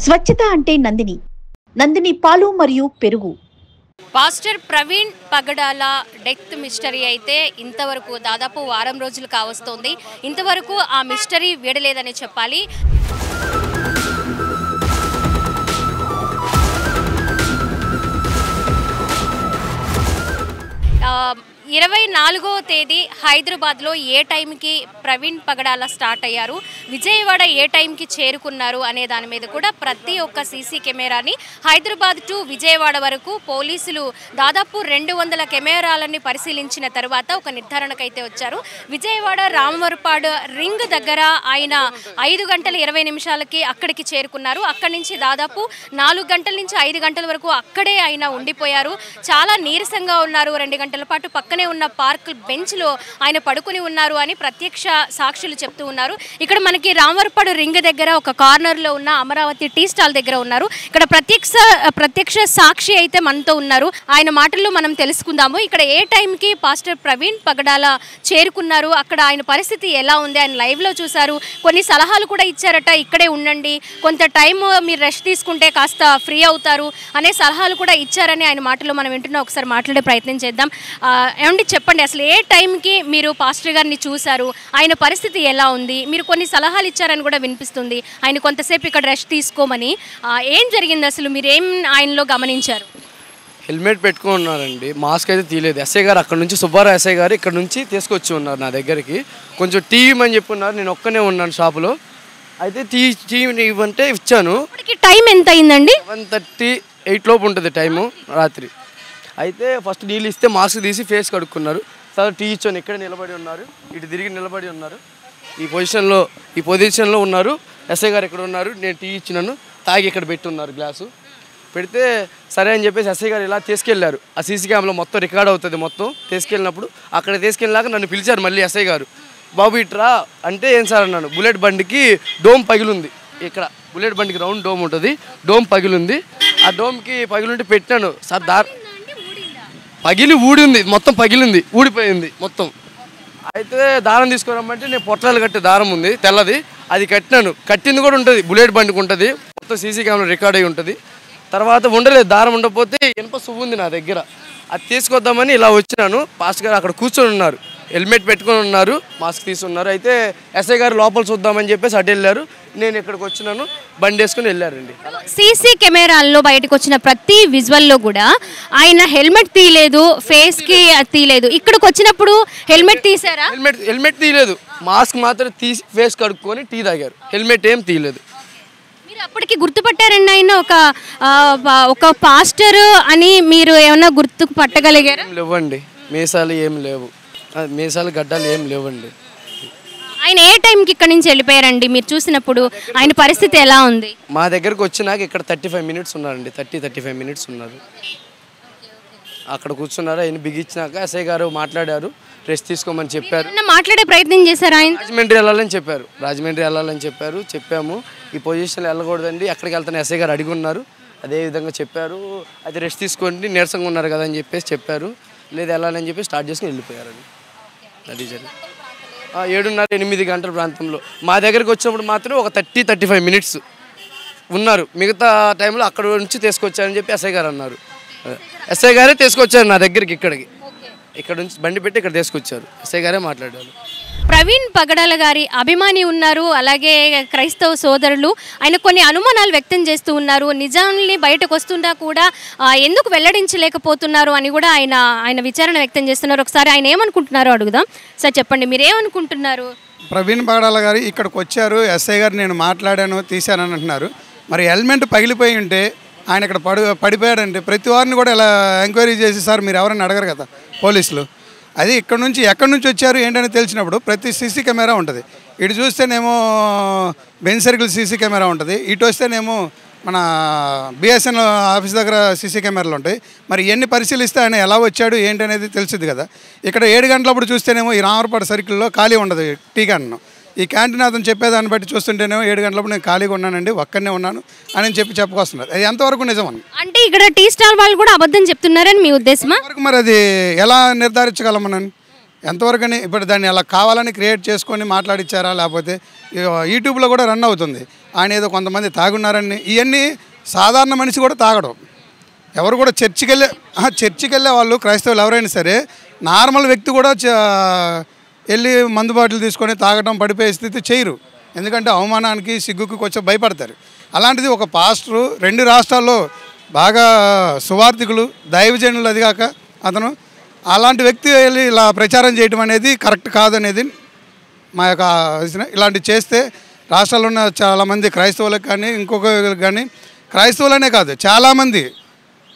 స్వచ్ఛత అంటే నందిని. నందిని పాలు మరియు పెరుగు. పాస్టర్ ప్రవీణ్ పగడాల డెత్ మిస్టరీ అయితే ఇంతవరకు దాదాపు వారం రోజులు కావస్తోంది. ఇంతవరకు ఆ మిస్టరీ వీడలేదని చెప్పాలి. 24వ తేదీ హైదరాబాద్లో ఏ టైంకి ప్రవీణ్ పగడాల స్టార్ట్ అయ్యారు, విజయవాడ ఏ టైంకి చేరుకున్నారు అనే దాని మీద కూడా ప్రతి ఒక్క సీసీ కెమెరాని హైదరాబాద్ టు విజయవాడ వరకు పోలీసులు దాదాపు 200 కెమెరాలని పరిశీలించిన తర్వాత ఒక నిర్ధారణకైతే వచ్చారు. విజయవాడ రామవరపాడు రింగ్ దగ్గర ఆయన 5 గంటల 20 నిమిషాలకి అక్కడికి చేరుకున్నారు. అక్కడి నుంచి దాదాపు 4 గంటల నుంచి 5 గంటల వరకు అక్కడే ఆయన ఉండిపోయారు. చాలా నీరసంగా ఉన్నారు. 2 గంటల పాటు పక్కనే ఉన్న పార్క్ బెంచ్ లో ఆయన పడుకుని ఉన్నారు అని ప్రత్యక్ష సాక్షులు చెప్తూ ఉన్నారు. ఇక్కడ మనకి రామవరపాడు రింగ్ దగ్గర ఒక కార్నర్ లో ఉన్న అమరావతి టీ స్టాల్ దగ్గర ఉన్నారు. ఇక్కడ ప్రత్యక్ష సాక్షి అయితే మనతో ఉన్నారు. ఆయన మాటల్లో మనం తెలుసుకుందాము. ఇక్కడ ఏ టైంకి పాస్టర్ ప్రవీణ్ పగడాల చేరుకున్నారు, అక్కడ ఆయన పరిస్థితి ఎలా ఉంది, ఆయన లైవ్ లో చూశారు, కొన్ని సలహాలు కూడా ఇచ్చారట. ఇక్కడే ఉండండి, కొంత టైం మీరు రెస్ట్ తీసుకుంటే కాస్త ఫ్రీ అవుతారు అనే సలహాలు కూడా ఇచ్చారని ఆయన మాటల్లో మనం వింటున్నాం. ఒకసారి మాట్లాడే ప్రయత్నం చేద్దాం. ఏమండి చెప్పండి, అసలు ఏ టైంకి మీరు పాస్టర్ గారిని చూశారు, ఆయన పరిస్థితి ఎలా ఉంది? మీరు కొన్ని సలహాలు ఇచ్చారని కూడా వినిపిస్తుంది, ఆయన కొంతసేపు ఇక్కడ రెస్ట్ తీసుకోమని. ఏం జరిగింది అసలు, మీరేం ఆయనలో గమనించారు? హెల్మెట్ పెట్టుకుని ఉన్నారండి, మాస్క్ అయితే తీయలేదు. ఎస్ఐ గారు అక్కడ నుంచి సుబ్బారావు ఎస్ఐ గారు ఇక్కడ నుంచి తీసుకొచ్చి ఉన్నారు నా దగ్గరికి. కొంచెం టీ ఇవ్వమని చెప్పున్నారు. నేను ఒక్కనే ఉన్నాను షాపులో. అయితే టీ ఇవ్వంటే ఇచ్చాను. టైం ఎంత అయిందండి? 1:38 లోపు ఉంటుంది టైము, రాత్రి. అయితే ఫస్ట్ నీళ్ళు ఇస్తే మాస్క్ తీసి ఫేస్ కడుక్కున్నారు. తర్వాత టీ ఇచ్చాను. ఇక్కడే నిలబడి ఉన్నారు, ఇటు తిరిగి నిలబడి ఉన్నారు. ఈ పొజిషన్లో ఉన్నారు. ఎస్ఐ గారు ఇక్కడ ఉన్నారు. నేను టీ ఇచ్చినాను, తాగి ఇక్కడ పెట్టున్నారు గ్లాసు. పెడితే సరే అని చెప్పేసి ఎస్ఐ గారు ఇలా తీసుకెళ్లారు. ఆ సీసీ క్యామ్లో మొత్తం రికార్డ్ అవుతుంది. మొత్తం తీసుకెళ్ళినప్పుడు అక్కడ తీసుకెళ్ళాక నన్ను పిలిచారు మళ్ళీ ఎస్ఐ గారు. బాబు ఇట్రా అంటే ఏం సార్ అన్నాను. బుల్లెట్ బండికి డోమ్ పగిలింది. ఇక్కడ బుల్లెట్ బండికి రౌండ్ డోమ్ ఉంటుంది, డోమ్ పగిలింది. ఆ డోమ్కి పగిలింటే పెట్టాను సార్. పగిలి ఊడింది, మొత్తం పగిలింది, ఊడిపోయింది మొత్తం. అయితే దారం తీసుకురమ్మంటే నేను పొట్లాలు కట్టే దారం ఉంది తెల్లది, అది కట్టినాను. కట్టింది కూడా ఉంటుంది, బుల్లెట్ బండికి ఉంటుంది, మొత్తం సీసీ కెమెరా రికార్డ్ అయి ఉంటుంది. తర్వాత ఉండలేదు, దారం ఉండకపోతే ఇనుప సువ్వు ఉంది నా దగ్గర, అది తీసుకొద్దామని ఇలా వచ్చినాను. పాస్టర్ గారు అక్కడ కూర్చొని ఉన్నారు, హెల్మెట్ పెట్టుకొని ఉన్నారు, మాస్క్ తీసుకున్నారు. అయితే ఎస్ఐ గారు లోపల చూద్దామని చెప్పేసి అటు వెళ్ళారు. నేను ఇక్కడికి వచ్చినాను, బండి వేసుకుని వెళ్ళారండి. సీసీ కెమెరాల్లో బయటకు వచ్చిన ప్రతి విజువల్లో కూడా ఆయన హెల్మెట్ తీయలేదు, ఫేస్ కి తీయలేదు. ఇక్కడికి వచ్చినప్పుడు హెల్మెట్ తీసారా? హెల్మెట్ తీయలేదు, మాస్క్ మాత్రం తీసి ఫేస్ కడుక్కొని టీ తాగారు. హెల్మెట్ ఏం తీయలేదు. మీరు అప్పటికి గుర్తుపట్టారండి ఆయన ఒక పాస్టర్ అని? మీరు ఏమన్నా గుర్తు పట్టగలిగారా? లేవండి, మీసాలు ఏం లేవు, మీసాలు గడ్డాలు ఏం లేవండి. ఆయన ఏ టైంకి ఇక్కడ నుంచి వెళ్ళిపోయారండి మీరు చూసినప్పుడు? ఆయన పరిస్థితి ఎలా ఉంది? మా దగ్గరకు వచ్చినాక ఇక్కడ 35 మినిట్స్ ఉన్నారండి, 35 మినిట్స్ ఉన్నారు. అక్కడ కూర్చున్నారు. ఆయన బిగించినాక ఎస్ఐ గారు మాట్లాడారు, రెస్ట్ తీసుకోమని చెప్పారు. మాట్లాడే ప్రయత్నం చేశారు ఆయన? రాజమండ్రి వెళ్ళాలని చెప్పారు. చెప్పాము ఈ పొజిషన్లో వెళ్ళకూడదండి, ఎక్కడికి వెళ్తాను ఎస్ఐ గారు అడిగి ఉన్నారు. అదే విధంగా చెప్పారు. అది రెస్ట్ తీసుకోండి, నీరసంగా ఉన్నారు కదా అని చెప్పేసి చెప్పారు. లేదు వెళ్ళాలని చెప్పి స్టార్ట్ చేసుకుని వెళ్ళిపోయారండి. అది జరిగింది 7:30-8 గంటల ప్రాంతంలో. మా దగ్గరికి వచ్చినప్పుడు మాత్రం ఒక 30-35 మినిట్స్ ఉన్నారు. మిగతా టైంలో అక్కడ నుంచి తీసుకొచ్చారని చెప్పి ఎస్ఐ గారు అన్నారు. ఎస్ఐ గారే తీసుకొచ్చారు నా దగ్గరికి, ఇక్కడ నుంచి బండి పెట్టి ఇక్కడ తీసుకొచ్చారు. ఎస్ఐ గారే మాట్లాడారు. ప్రవీణ్ పగడాల గారి అభిమాని ఉన్నారు, అలాగే క్రైస్తవ సోదరులు ఆయన కొన్ని అనుమానాలు వ్యక్తం చేస్తూ ఉన్నారు. నిజాన్ని బయటకు వస్తున్నా కూడా ఎందుకు వెల్లడించలేకపోతున్నారు అని కూడా ఆయన విచారణ వ్యక్తం చేస్తున్నారు. ఒకసారి ఆయన ఏమనుకుంటున్నారో అడుగుదాం. సార్ చెప్పండి, మీరు ఏమనుకుంటున్నారు? ప్రవీణ్ పగడాల గారు ఇక్కడికి వచ్చారు, ఎస్ఐ గారు నేను మాట్లాడాను, తీశానని అంటున్నారు. మరి హెల్మెట్ పగిలిపోయి ఉంటే ఆయన ఇక్కడ పడిపోయాడంటే ప్రతి వారిని కూడా ఇలా ఎంక్వైరీ చేసి సార్ మీరు ఎవరైనా అడగరు కదా పోలీసులు. అది ఎక్కడి నుంచి వచ్చారు ఏంటని తెలిసినప్పుడు ప్రతి సీసీ కెమెరా ఉంటుంది. ఇటు చూస్తేనేమో బెంచ్ సర్కిల్ సీసీ కెమెరా ఉంటుంది, ఇటు వస్తేనేమో మన బిఎస్ఎన్ ఆఫీస్ దగ్గర సీసీ కెమెరాలు ఉంటాయి. మరి ఇవన్నీ పరిశీలిస్తే ఆయన ఎలా వచ్చాడు ఏంటనేది తెలిసింది కదా. ఇక్కడ 7 గంటలప్పుడు చూస్తేనేమో ఈ రామవరపాడు సర్కిల్లో ఖాళీ ఉండదు టీ క్యాంటీన్. ఈ క్యాంటీన్ అతను చెప్పేదాన్ని బట్టి చూస్తుంటేనేమో 7 గంటలప్పుడు నేను ఖాళీగా ఉన్నానండి, ఒక్కనే ఉన్నాను అని చెప్పుకొస్తున్నారు. అది ఎంతవరకు నిజం అని? అంటే ఇక్కడ టీ స్టాల్ వాళ్ళు కూడా అబద్ధం చెప్తున్నారని మీ ఉద్దేశమా? మరి అది ఎలా నిర్ధారించగలం మనం? ఎంతవరకని ఇప్పుడు దాన్ని అలా కావాలని క్రియేట్ చేసుకొని మాట్లాడిచ్చారా, లేకపోతే యూట్యూబ్లో కూడా రన్ అవుతుంది ఆయన ఏదో కొంతమంది తాగున్నారని. ఇవన్నీ సాధారణ మనిషి కూడా తాగడం. ఎవరు కూడా చర్చికి వెళ్ళే వాళ్ళు క్రైస్తవులు ఎవరైనా సరే నార్మల్ వ్యక్తి కూడా వెళ్ళి మందు బాటిల్ తీసుకొని తాగడం పడిపోయే స్థితి చేయరు. ఎందుకంటే అవమానానికి సిగ్గుకి కొంచెం భయపడతారు. అలాంటిది ఒక పాస్టరు 2 రాష్ట్రాల్లో బాగా సువార్థికులు దైవజనులు, అది కాక అతను అలాంటి వ్యక్తి వెళ్ళి ఇలా ప్రచారం చేయడం అనేది కరెక్ట్ కాదనేది మా యొక్క ఇలాంటివి చేస్తే రాష్ట్రాల్లో ఉన్న చాలామంది క్రైస్తవులకు కానీ ఇంకొకరికి కానీ, క్రైస్తవులనే కాదు చాలామంది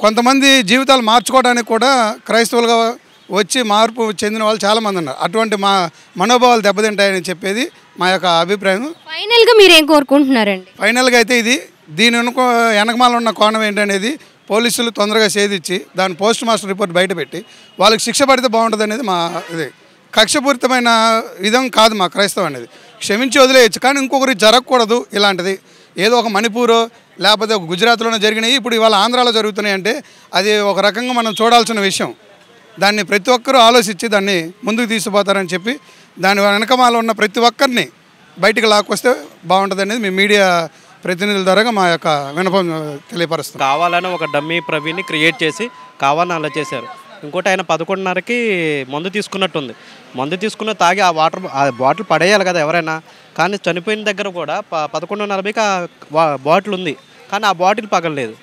కొంతమంది జీవితాలు మార్చుకోవడానికి కూడా క్రైస్తవులుగా వచ్చి మార్పు చెందిన వాళ్ళు చాలామంది ఉన్నారు. అటువంటి మా మనోభావాలు దెబ్బతింటాయని చెప్పేది మా యొక్క అభిప్రాయం. ఫైనల్గా మీరు ఏం కోరుకుంటున్నారండి? ఫైనల్గా అయితే దీని వెనకమాల ఉన్న కోణం ఏంటనేది పోలీసులు తొందరగా ఛేదించి దాని పోస్ట్ మాస్టర్ రిపోర్ట్ బయటపెట్టి వాళ్ళకి శిక్ష పడితే బాగుంటుంది అనేది మా ఇది. కక్షపూరితమైన విధం కాదు మా క్రైస్తవం అనేది, క్షమించి వదిలేయచ్చు. కానీ ఇంకొకరికి జరగకూడదు ఇలాంటిది. ఏదో ఒక మణిపూరో లేకపోతే ఒక గుజరాత్లోనే జరిగినాయి, ఇప్పుడు ఇవాళ ఆంధ్రాలో జరుగుతున్నాయి అంటే అది ఒక రకంగా మనం చూడాల్సిన విషయం. దాన్ని ప్రతి ఒక్కరూ ఆలోచించి దాన్ని ముందుకు తీసుకుపోతారని చెప్పి దాని వెనకమాల ఉన్న ప్రతి ఒక్కరిని బయటికి లాక్కొస్తే బాగుంటుంది అనేది మీ మీడియా ప్రతినిధుల ద్వారా మా యొక్క వినపం తెలియపరుస్తాం. కావాలని ఒక డమ్మీ ప్రవీణ్ని క్రియేట్ చేసి కావాలని అలా చేశారు. ఇంకోటి ఆయన 11:30కి మందు తీసుకున్నట్టుంది. మందు తీసుకున్న తాగి ఆ బాటిల్ పడేయాలి కదా ఎవరైనా. కానీ చనిపోయిన దగ్గర కూడా 11:40కి ఆ బాటిల్ ఉంది, కానీ ఆ బాటిల్ పగలలేదు.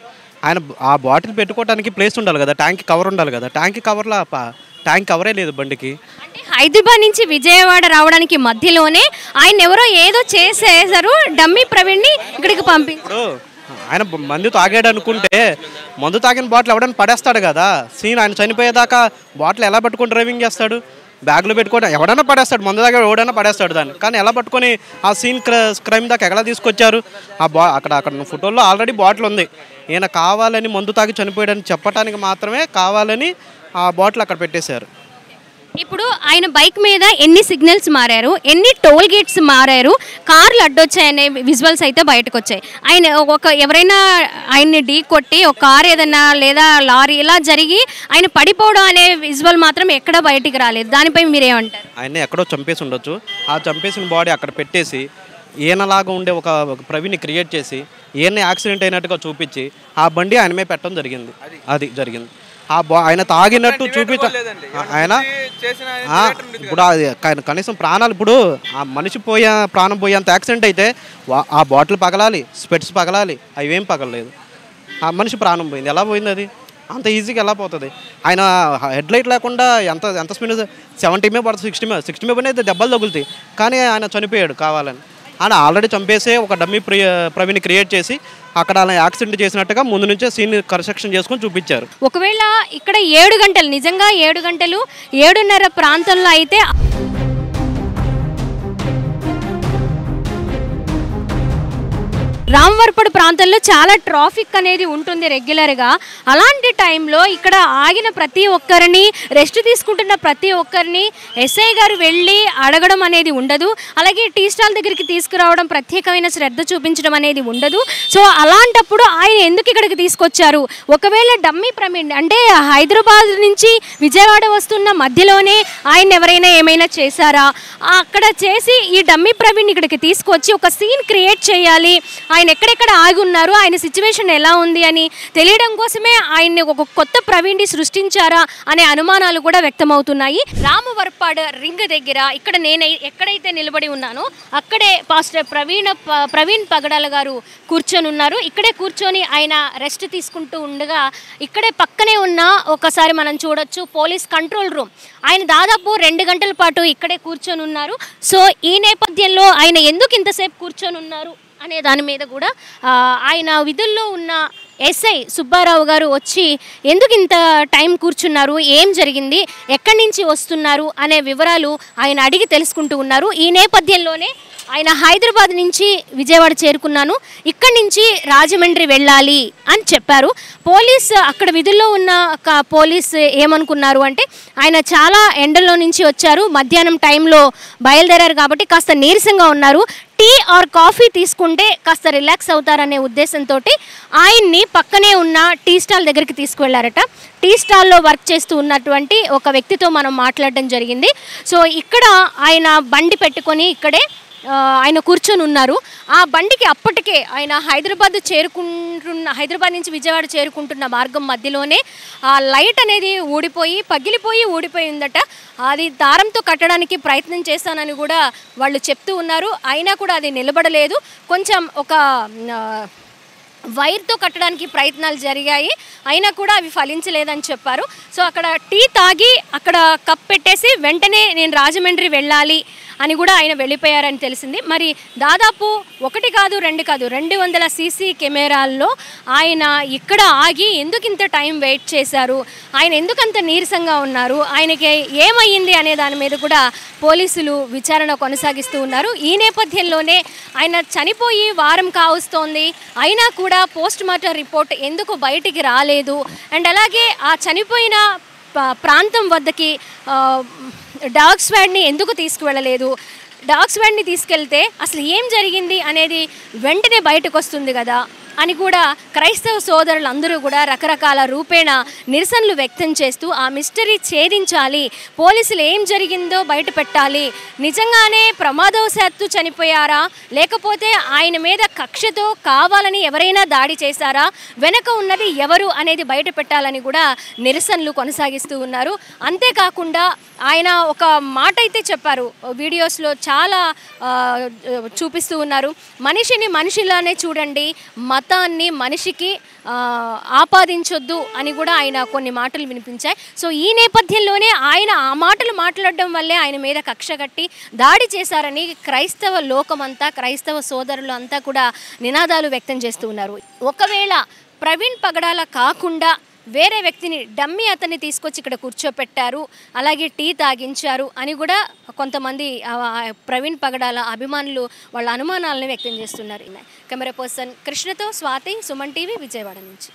ఆయన ఆ బాటిల్ పెట్టుకోవడానికి ప్లేస్ ఉండాలి కదా, ట్యాంక్ కవర్ ఉండాలి కదా. ట్యాంక్ కవరే లేదు బండికి. అంటే హైదరాబాద్ నుంచి విజయవాడ రావడానికి మధ్యలోనే ఆయన ఎవరో ఏదో చేసేసారు, డమ్మీ ప్రవీణ్ని ఇక్కడికి పంపి. ఇప్పుడు ఆయన మందు తాగాడు అనుకుంటే మందు తాగిన బాటిల్ ఎవడైనా పడేస్తాడు కదా. సీన్ ఆయన చనిపోయేదాకా బాటిల్ ఎలా పట్టుకొని డ్రైవింగ్ చేస్తాడు? బ్యాగ్లో పెట్టుకొని ఎవడైనా పడేస్తాడు, మందు దగ్గర ఎవడైనా పడేస్తాడు దాన్ని. కానీ ఎలా పట్టుకొని ఆ సీన్ క్రైమ్ దాకా ఎలా తీసుకొచ్చారు? అక్కడ ఫోటోల్లో ఆల్రెడీ బాటిల్ ఉంది. ఈయన కావాలని మందు తాగి చనిపోయాడని చెప్పడానికి మాత్రమే కావాలని ఆ బాటిల్ అక్కడ పెట్టేశారు. ఇప్పుడు ఆయన బైక్ మీద ఎన్ని సిగ్నల్స్ మారారు, ఎన్ని టోల్ గేట్స్ మారారు, కార్లు అడ్డొచ్చాయనే విజువల్స్ అయితే బయటకు వచ్చాయి. ఆయన ఎవరైనా ఆయన్ని ఢీ కొట్టి ఒక కార్ ఏదన్నా లేదా లారీ ఇలా జరిగి ఆయన పడిపోవడం అనే విజువల్ మాత్రం ఎక్కడ బయటికి రాలేదు. దానిపై మీరేమంటారు? ఆయన ఎక్కడో చంపేసి ఉండొచ్చు. ఆ చంపేసిన బాడీ అక్కడ పెట్టేసి ఈయనలాగా ఉండే ఒక ప్రవీణ్ని క్రియేట్ చేసి ఈయన యాక్సిడెంట్ అయినట్టుగా చూపించి ఆ బండి ఆయన మీద పెట్టడం జరిగింది. అది జరిగింది. ఆయన తాగినట్టు ఆయన ఇప్పుడు కనీసం ప్రాణాలు, ఇప్పుడు ఆ మనిషి ప్రాణం పోయేంత యాక్సిడెంట్ అయితే ఆ బాటిల్ పగలాలి, స్పెట్స్ పగలాలి, అవేం పగలలేదు. ఆ మనిషి ప్రాణం పోయింది. ఎలా పోయింది? అది అంత ఈజీగా ఎలా పోతుంది? ఆయన హెడ్ లైట్ లేకుండా ఎంత స్పీడ్ 70 మీద పడుతుంది, 60 మీద అయితే దెబ్బలు తగులుతాయి. కానీ ఆయన చనిపోయాడు కావాలని. ఆయన ఆల్రెడీ చంపేసే ఒక డమ్మీ ప్రవీణ్ని క్రియేట్ చేసి అక్కడ అలా యాక్సిడెంట్ చేసినట్టుగా ముందు నుంచే సీన్ కన్స్ట్రక్షన్ చేసుకొని చూపించారు. ఒకవేళ ఇక్కడ 7 గంటలు, నిజంగా 7 గంటలు 7:30 ప్రాంతంలో అయితే రామవరపడు ప్రాంతంలో చాలా ట్రాఫిక్ అనేది ఉంటుంది రెగ్యులర్గా. అలాంటి టైంలో ఇక్కడ ఆగిన ప్రతి ఒక్కరిని, రెస్ట్ తీసుకుంటున్న ప్రతి ఒక్కరిని ఎస్ఐ గారు వెళ్ళి అడగడం అనేది ఉండదు. అలాగే టీ స్టాల్ దగ్గరికి తీసుకురావడం, ప్రత్యేకమైన శ్రద్ధ చూపించడం అనేది ఉండదు. సో అలాంటప్పుడు ఆయన ఎందుకు ఇక్కడికి తీసుకొచ్చారు? ఒకవేళ డమ్మీ ప్రవీణ్ అంటే హైదరాబాద్ నుంచి విజయవాడ వస్తున్న మధ్యలోనే ఆయన ఎవరైనా ఏమైనా చేశారా? అక్కడ చేసి ఈ డమ్మీ ప్రవీణ్ ఇక్కడికి తీసుకొచ్చి ఒక సీన్ క్రియేట్ చేయాలి, ఆయన ఎక్కడెక్కడ ఆగి ఉన్నారు, ఆయన సిచ్యువేషన్ ఎలా ఉంది అని తెలియడం కోసమే ఆయన్ని ఒక కొత్త ప్రవీణ్ని సృష్టించారా అనే అనుమానాలు కూడా వ్యక్తమవుతున్నాయి. రామవరపాడు రింగ్ దగ్గర ఇక్కడ నేను ఎక్కడైతే నిలబడి ఉన్నానో అక్కడే పాస్టర్ ప్రవీణ్ పగడాల గారు కూర్చొని ఉన్నారు. ఇక్కడే కూర్చొని ఆయన రెస్ట్ తీసుకుంటూ ఉండగా ఇక్కడే పక్కనే ఉన్న ఒకసారి మనం చూడొచ్చు పోలీస్ కంట్రోల్ రూమ్. ఆయన దాదాపు 2 గంటల పాటు ఇక్కడే కూర్చొని ఉన్నారు. సో ఈ నేపథ్యంలో ఆయన ఎందుకు ఇంతసేపు కూర్చొని ఉన్నారు అనే దాని మీద కూడా ఆయన విధుల్లో ఉన్న ఎస్ఐ సుబ్బారావు గారు వచ్చి ఎందుకు ఇంత టైం కూర్చున్నారు, ఏం జరిగింది, ఎక్కడి నుంచి వస్తున్నారు అనే వివరాలు ఆయన అడిగి తెలుసుకుంటూ ఉన్నారు. ఈ నేపథ్యంలోనే ఆయన హైదరాబాద్ నుంచి విజయవాడ చేరుకున్నాను, ఇక్కడి నుంచి రాజమండ్రి వెళ్ళాలి అని చెప్పారు. పోలీస్ అక్కడ విధుల్లో ఉన్న పోలీస్ ఏమనుకున్నారు అంటే ఆయన చాలా ఎండల్లో నుంచి వచ్చారు, మధ్యాహ్నం టైంలో బయలుదేరారు కాబట్టి కాస్త నీరసంగా ఉన్నారు, టీ ఆర్ కాఫీ తీసుకుంటే కాస్త రిలాక్స్ అవుతారనే ఉద్దేశంతో ఆయన్ని పక్కనే ఉన్న టీ స్టాల్ దగ్గరికి తీసుకువెళ్ళారట. టీ స్టాల్లో వర్క్ చేస్తూ ఉన్నటువంటి ఒక వ్యక్తితో మనం మాట్లాడడం జరిగింది. సో ఇక్కడ ఆయన బండి పెట్టుకొని ఇక్కడే ఆయన కూర్చొని ఉన్నారు. ఆ బండికి అప్పటికే ఆయన హైదరాబాద్ నుంచి విజయవాడ చేరుకుంటున్న మార్గం మధ్యలోనే ఆ లైట్ అనేది పగిలిపోయి ఊడిపోయిందట. అది దారంతో కట్టడానికి ప్రయత్నం చేశానని కూడా వాళ్ళు చెప్తూ ఉన్నారు. అయినా కూడా అది నిలబడలేదు. కొంచెం ఒక వైర్తో కట్టడానికి ప్రయత్నాలు జరిగాయి, అయినా కూడా అవి ఫలించలేదని చెప్పారు. సో అక్కడ టీ తాగి అక్కడ కప్ పెట్టేసి వెంటనే నేను రాజమండ్రి వెళ్ళాలి అని కూడా ఆయన వెళ్ళిపోయారని తెలిసింది. మరి దాదాపు 1 కాదు 2 కాదు 200 సీసీ కెమెరాల్లో ఆయన ఇక్కడ ఆగి ఎందుకు ఇంత టైం వెయిట్ చేశారు, ఆయన ఎందుకంత నీరసంగా ఉన్నారు, ఆయనకి ఏమయ్యింది అనే దాని మీద కూడా పోలీసులు విచారణ కొనసాగిస్తూ ఉన్నారు. ఈ నేపథ్యంలోనే ఆయన చనిపోయి వారం కావస్తోంది, అయినా కూడా పోస్ట్ మార్టం రిపోర్ట్ ఎందుకు బయటికి రాలేదు, అండ్ అలాగే ఆ చనిపోయిన ప్రాంతం వద్దకి డాగ్ స్క్వాడ్ని ఎందుకు తీసుకువెళ్ళలేదు, డాగ్ స్క్వాడ్ని తీసుకెళ్తే అసలు ఏం జరిగింది అనేది వెంటనే బయటకు వస్తుంది కదా అని కూడా క్రైస్తవ సోదరులందరూ కూడా రకరకాల రూపేణ నిరసనలు వ్యక్తం చేస్తూ ఆ మిస్టరీ ఛేదించాలి, పోలీసులు ఏం జరిగిందో బయట పెట్టాలి, నిజంగానే ప్రమాదవశాత్తు చనిపోయారా లేకపోతే ఆయన మీద కక్షతో కావాలని ఎవరైనా దాడి చేశారా, వెనక ఉన్నది ఎవరు అనేది బయట పెట్టాలని కూడా నిరసనలు కొనసాగిస్తూ ఉన్నారు. అంతేకాకుండా ఆయన ఒక మాట అయితే చెప్పారు, వీడియోస్లో చాలా చూపిస్తూ ఉన్నారు, మనిషిని మనిషిలానే చూడండి, మతాన్ని మనిషికి ఆపాదించొద్దు అని కూడా ఆయన కొన్ని మాటలు వినిపించాయి. సో ఈ నేపథ్యంలోనే ఆయన ఆ మాటలు మాట్లాడడం వల్లే ఆయన మీద కక్ష కట్టి దాడి చేశారని క్రైస్తవ లోకమంతా, క్రైస్తవ సోదరులు అంతా కూడా నినాదాలు వ్యక్తం చేస్తూ ఉన్నారు. ఒకవేళ ప్రవీణ్ పగడాల కాకుండా వేరే వ్యక్తిని డమ్మీ అతన్ని తీసుకొచ్చి ఇక్కడ కూర్చోపెట్టారు, అలాగే టీ తాగించారు అని కూడా కొంతమంది ప్రవీణ్ పగడాల అభిమానులు వాళ్ళ అనుమానాలను వ్యక్తం చేస్తున్నారు. కెమెరా పర్సన్ కృష్ణతో స్వాతి, సుమన్ టీవీ, విజయవాడ నుంచి.